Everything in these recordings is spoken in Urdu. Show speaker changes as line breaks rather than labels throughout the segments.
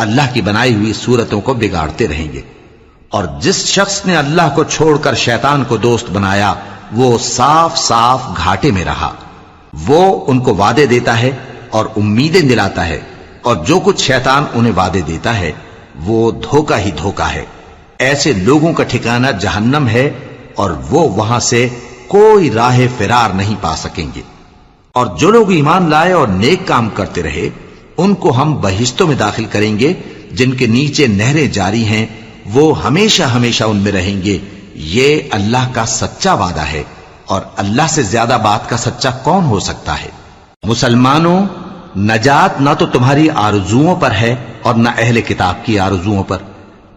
اللہ کی بنائی ہوئی صورتوں کو بگاڑتے رہیں گے۔ اور جس شخص نے اللہ کو چھوڑ کر شیطان کو دوست بنایا وہ صاف صاف گھاٹے میں رہا۔ وہ ان کو وعدے دیتا ہے اور امیدیں دلاتا ہے، اور جو کچھ شیطان انہیں وعدے دیتا ہے وہ دھوکہ ہی دھوکہ ہے۔ ایسے لوگوں کا ٹھکانہ جہنم ہے، اور وہ وہاں سے کوئی راہ فرار نہیں پا سکیں گے۔ اور جو لوگ ایمان لائے اور نیک کام کرتے رہے ان کو ہم بہشتوں میں داخل کریں گے جن کے نیچے نہریں جاری ہیں، وہ ہمیشہ ہمیشہ ان میں رہیں گے۔ یہ اللہ کا سچا وعدہ ہے، اور اللہ سے زیادہ بات کا سچا کون ہو سکتا ہے؟ مسلمانوں، نجات نہ تو تمہاری آرزوؤں پر ہے اور نہ اہل کتاب کی آرزوؤں پر۔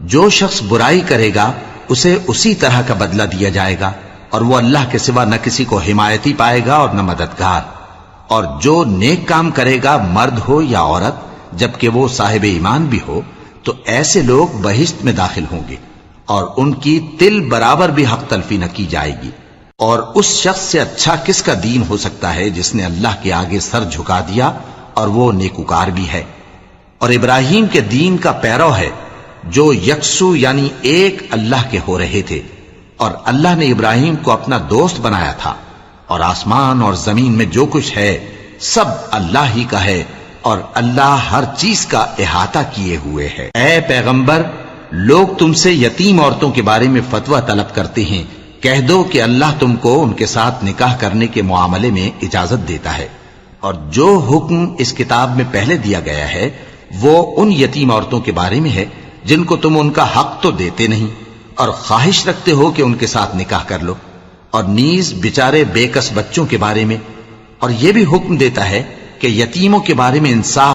جو شخص برائی کرے گا اسے اسی طرح کا بدلہ دیا جائے گا، اور وہ اللہ کے سوا نہ کسی کو حمایتی پائے گا اور نہ مددگار۔ اور جو نیک کام کرے گا، مرد ہو یا عورت، جبکہ وہ صاحب ایمان بھی ہو، تو ایسے لوگ بہشت میں داخل ہوں گے، اور ان کی تل برابر بھی حق تلفی نہ کی جائے گی۔ اور اس شخص سے اچھا کس کا دین ہو سکتا ہے جس نے اللہ کے آگے سر جھکا دیا اور وہ نیکوکار بھی ہے۔ اور ابراہیم کے دین کا پیرو ہے جو یکسو یعنی ایک اللہ کے ہو رہے تھے، اور اللہ نے ابراہیم کو اپنا دوست بنایا تھا۔ اور آسمان اور زمین میں جو کچھ ہے سب اللہ ہی کا ہے، اور اللہ ہر چیز کا احاطہ کیے ہوئے ہے۔ اے پیغمبر، لوگ تم سے یتیم عورتوں کے بارے میں فتویٰ طلب کرتے ہیں، کہہ دو کہ اللہ تم کو ان کے ساتھ نکاح کرنے کے معاملے میں اجازت دیتا ہے، اور جو حکم اس کتاب میں پہلے دیا گیا ہے وہ ان یتیم عورتوں کے بارے میں ہے جن کو تم ان کا حق تو دیتے نہیں، اور خواہش رکھتے ہو کہ ان کے ساتھ نکاح کر لو، اور نیز بیچارے بے کس بچوں کے بارے میں۔ اور یہ بھی حکم دیتا ہے کہ یتیموں کے بارے میں انصاف